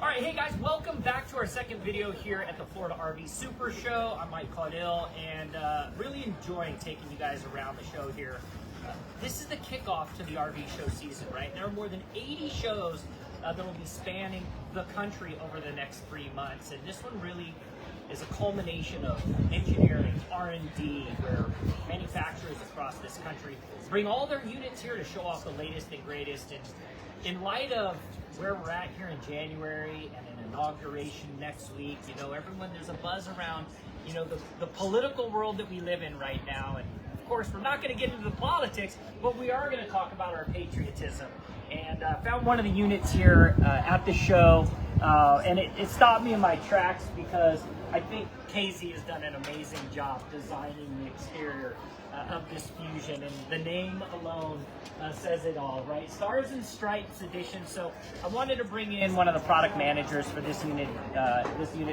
All right, hey guys, welcome back to our second video here at the Florida RV SuperShow. I'm Mike Caudill, and really enjoying taking you guys around the show here. This is the kickoff to the RV show season, right? There are more than 80 shows that will be spanning the country over the next 3 months, and this one really is a culmination of engineering, R&D, where manufacturers across this country bring all their units here to show off the latest and greatest. And in light of where we're at here in January and an inauguration next week, you know, there's a buzz around, you know, the political world that we live in right now. And of course, we're not going to get into the politics, but we are going to talk about our patriotism. And found one of the units here at the show, and it stopped me in my tracks because I think Casey has done an amazing job designing the exterior of this Fuzion, and the name alone says it all, right? Stars and Stripes Edition. So I wanted to bring in one of the product managers for this unit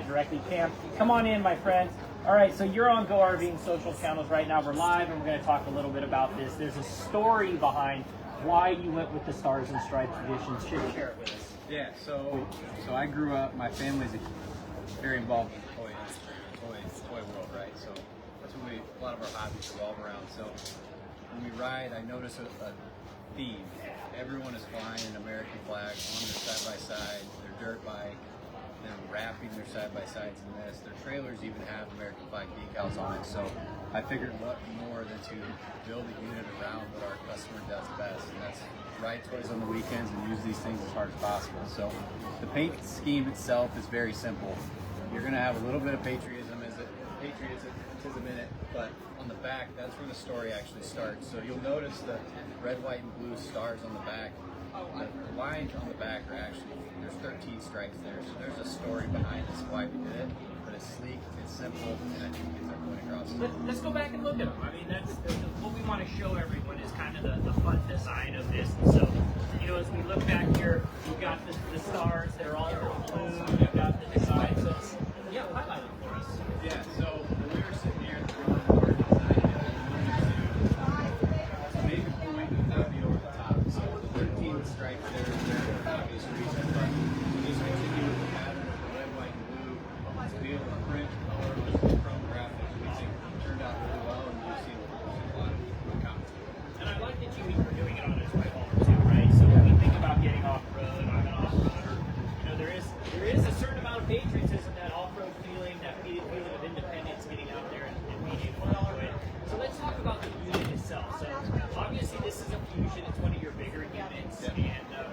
directly. Cam, come on in, my friend. All right, so you're on Go RVing social channels right now. We're live, and we're going to talk a little bit about this. There's a story behind why you went with the Stars and Stripes Edition. Share it with us. Yeah, so I grew up, my family's very involved in the toy world, right? So that's what a lot of our hobbies revolve around. So when we ride, I notice a theme. Everyone is flying an American flag on their side-by-side, their dirt bike, they're wrapping their side-by-sides in this. Their trailers even have American flag decals on it. So I figured what more than to build a unit around what our customer does best, and that's ride toys on the weekends and use these things as hard as possible. So the paint scheme itself is very simple. You're going to have a little bit of patriotism in it, but on the back, that's where the story actually starts. So you'll notice the red, white, and blue stars on the back. The lines on the back are actually, there's 13 stripes there, so there's a story behind this, why we did it. But it's sleek, it's simple, and I think it gets our point across. Let's go back and look at them. I mean, that's what we want to show everyone is kind of the fun design of this. And so, you know, as we look back here, you've got the stars, they're all blue, you've got the design. So, yeah, highlight it for us. Yeah, so when we were sitting here at the drawing board designing it, to make a point without be over the top. So the 13 stripes there is there for obvious reason, but we just continue with the pattern of the red, white, and blue to be able to print color with chrome graphics. We think it turned out really well, and we've seen a lot of comments. And I like that you were doing it on a toy hauler too, right? So when we think about getting off-road, I'm an off-roader, you know, there is a certain amount of patriotism, that off-road feeling, that feeling of independence, getting out there and being able to enjoy it. So let's talk about the unit itself. So obviously this is a Fuzion, it's one of your bigger units, and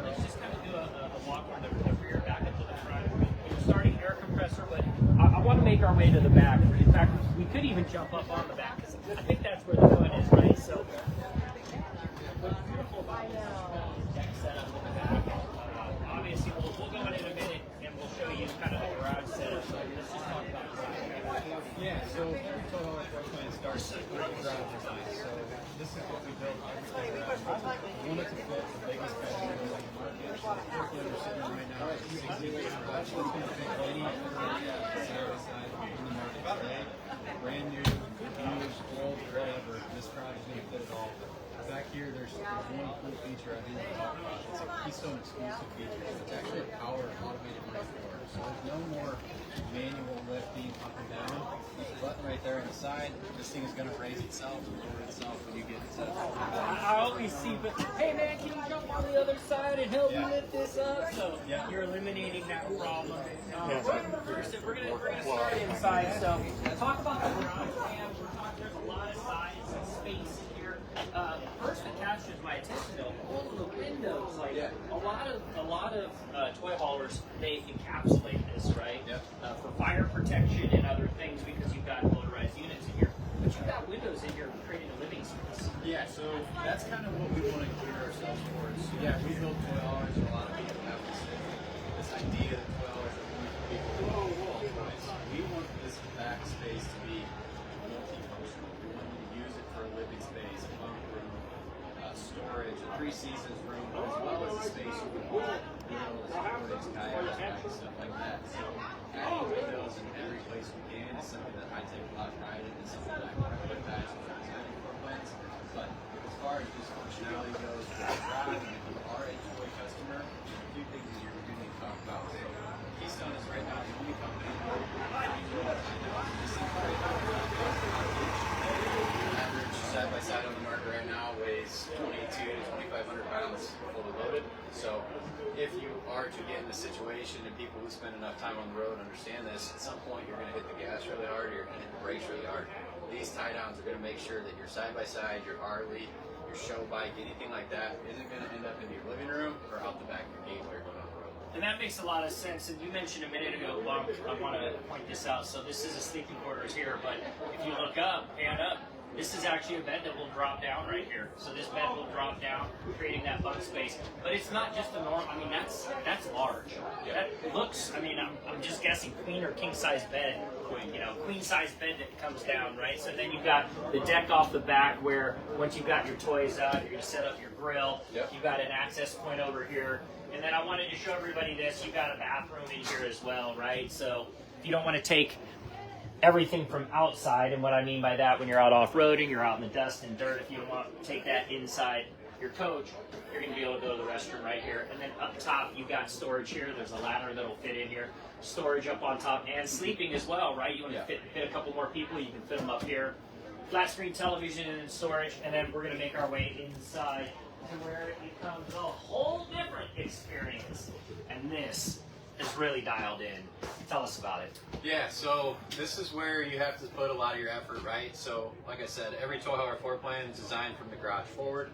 let's just kind of do a walk from the rear back up to the front. We're starting air compressor, but I want to make our way to the back. In fact, we could even jump up on the back, because I think that's where the fun is, right? So what's beautiful about this deck setup in the back, obviously we'll go in a minute and we'll show you kind of the garage setup. So let's just talk about design. Yeah, so every total plan starts with the garage design. So this is what we built everything around. We wanted to fit the biggest bedroom in the market. So the first one we're sitting in right now is 60 inch garage. It's going to fit any side-by-side in the market today. Brand new, used, old, whatever. This garage is going to fit it all. Back here, there's one cool feature I do want to talk about. It's a Keystone exclusive feature. It's actually a powered automated lift door. So there's no more manual lifting up and down. There's a button right there on the side. This thing is going to raise itself and lower itself when you get to it. I always see, but hey man, can you jump on the other side and help me lift this up? So you're eliminating that problem. First, we're gonna start inside. So talk about the garage cam. There's a lot of size and space in here. First, that captures my attention though, all of the windows. Like a lot of toy haulers, they encapsulate this, right? For fire protection and other things, because you've got motorized units in here. But you've got windows in here creating a living space. Yeah, so that's kind of what we want to gear ourselves towards. Yeah, we build toy haulers, and a lot of people have this idea that toy haulers are only for people who love toys. We want this back space to be multifunctional. We want you to use it for a living space, a bunk room, storage, a three-seasons room, as well as a space you can hold grills, storage, kayaks, stuff like that. So adding windows in every place we can is something that I take a lot of pride in. It's something that I put guys when I'm designing floor plans. But as far as just functionality goes, for the drive, and if you are a toy customer, a few things that you're going to talk about. So if you are to get in this situation, and people who spend enough time on the road understand this, at some point you're going to hit the gas really hard, or you're going to hit the brakes really hard. These tie downs are going to make sure that your side-by-side, your RV, your show bike, anything like that isn't going to end up in your living room or out the back of your gate while you're going on the road. And that makes a lot of sense. And you mentioned a minute ago, Bob, I want to point this out. So this is a sleeping quarters here, but if you look up, pan up, this is actually a bed that will drop down right here. So this bed will drop down, creating that bunk space. But it's not just a normal, I mean, that's large. Yeah. That looks, I mean, I'm just guessing queen or king size bed. You know, queen size bed that comes down, right? So then you've got the deck off the back where once you've got your toys out, you're gonna set up your grill. Yep. You've got an access point over here. And then I wanted to show everybody this. You've got a bathroom in here as well, right? So if you don't want to take everything from outside, and what I mean by that, when you're out off-roading, you're out in the dust and dirt, if you don't want to take that inside your coach, you're going to be able to go to the restroom right here. And then up top, you've got storage here. There's a ladder that'll fit in here. Storage up on top, and sleeping as well, right? You want to fit a couple more people, you can fit them up here. Flat screen television and storage, and then we're going to make our way inside to where it becomes a whole different experience. And this is really dialed in. Tell us about it. Yeah, so this is where you have to put a lot of your effort, right? So, like I said, every tow hauler floor plan is designed from the garage forward.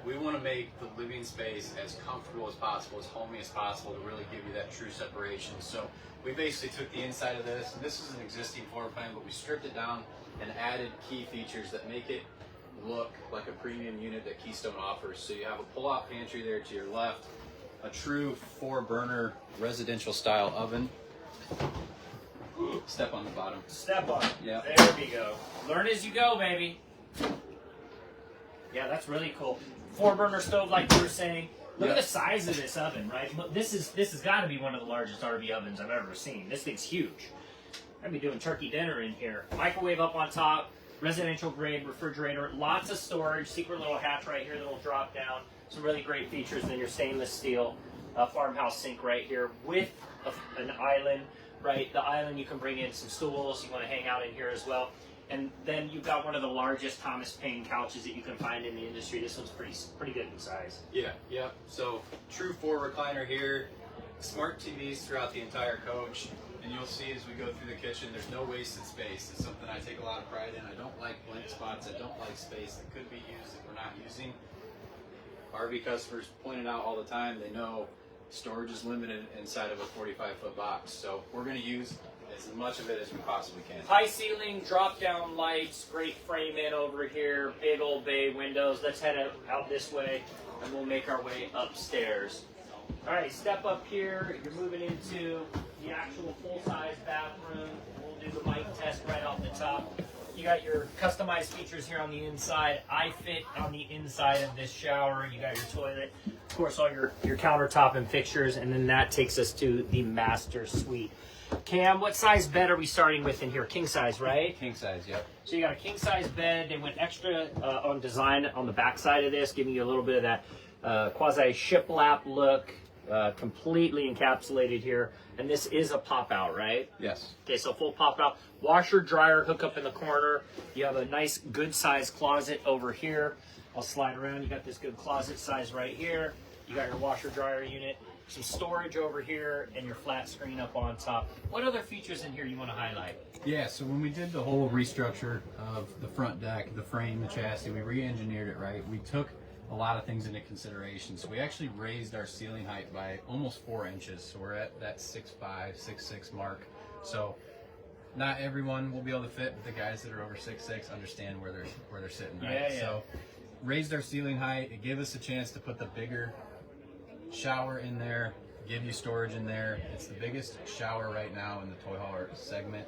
We want to make the living space as comfortable as possible, as homey as possible, to really give you that true separation. So we basically took the inside of this, and this is an existing floor plan, but we stripped it down and added key features that make it look like a premium unit that Keystone offers. So you have a pull-out pantry there to your left, a true 4-burner residential style oven. Step on the bottom. Step on it. Yeah. There we go. Learn as you go, baby. Yeah, that's really cool. 4-burner stove, like you were saying. Look at the size of this oven, right? Look, this has got to be one of the largest RV ovens I've ever seen. This thing's huge. I'd be doing turkey dinner in here. Microwave up on top, residential grade refrigerator, lots of storage, secret little hatch right here that'll drop down. Some really great features. Then your stainless steel farmhouse sink right here with an island, right? The island, you can bring in some stools. You want to hang out in here as well. And then you've got one of the largest Thomas Paine couches that you can find in the industry. This one's pretty good in size. Yeah. So true 4 recliner here, smart TVs throughout the entire coach, and you'll see as we go through the kitchen, there's no wasted space. It's something I take a lot of pride in. I don't like blank spots. I don't like space that could be used that we're not using. RV customers point it out all the time. They know storage is limited inside of a 45-foot box, so we're going to use as much of it as we possibly can. High ceiling, drop down lights, great frame in over here, big old bay windows. Let's head out this way and we'll make our way upstairs. All right, step up here. You're moving into the actual full-size bathroom. We'll do the mic test right off the top. You got your customized features here on the inside. I fit on the inside of this shower. You got your toilet, of course, all your countertop and fixtures, and then that takes us to the master suite. Cam, what size bed are we starting with in here? King size, right? King size, yep. So you got a king size bed. They went extra on design on the back side of this, giving you a little bit of that quasi shiplap look, completely encapsulated here. And this is a pop out, right? Yes. Okay, so full pop out. Washer, dryer, hook up in the corner. You have a nice good size closet over here. I'll slide around. You got this good closet size right here. You got your washer dryer unit. Some storage over here and your flat screen up on top. What other features in here you want to highlight? Yeah, so when we did the whole restructure of the front deck, the frame, the chassis, we re-engineered it, right? We took a lot of things into consideration. So we actually raised our ceiling height by almost 4 inches. So we're at that 6'5", 6'6" mark. So not everyone will be able to fit, but the guys that are over 6'6" understand where they're sitting, right? Yeah. So raised our ceiling height. It gave us a chance to put the bigger shower in there, give you storage in there. It's the biggest shower right now in the toy hauler segment.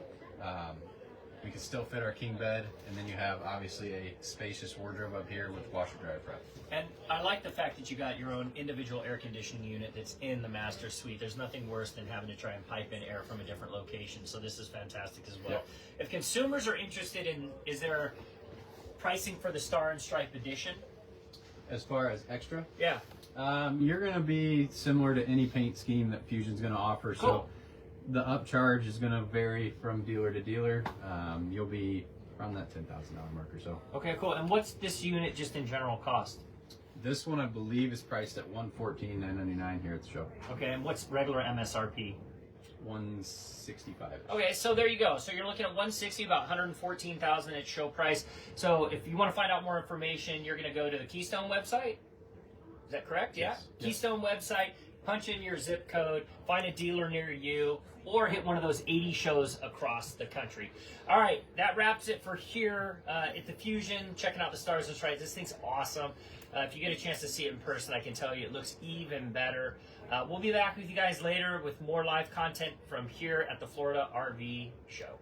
We can still fit our king bed, and then you have obviously a spacious wardrobe up here with washer dryer prep. And I like the fact that you got your own individual air conditioning unit that's in the master suite. There's nothing worse than having to try and pipe in air from a different location, so this is fantastic as well. Yep. If consumers are interested in, is there pricing for the Star and Stripe Edition? As far as extra? Yeah. You're going to be similar to any paint scheme that Fusion's going to offer. Cool. So the upcharge is going to vary from dealer to dealer. You'll be around that $10,000 mark or so. Okay, cool. And what's this unit just in general cost? This one I believe is priced at $114,999 here at the show. Okay, and what's regular MSRP? $165. Okay, so there you go. So you're looking at 160, about 114,000 at show price. So if you want to find out more information, you're going to go to the Keystone website. Is that correct? Yeah. Yes. Keystone website. Punch in your zip code. Find a dealer near you, or hit one of those 80 shows across the country. All right, that wraps it for here at the Fuzion. Checking out the Stars and Stripes. This thing's awesome. If you get a chance to see it in person, I can tell you it looks even better. We'll be back with you guys later with more live content from here at the Florida RV Show.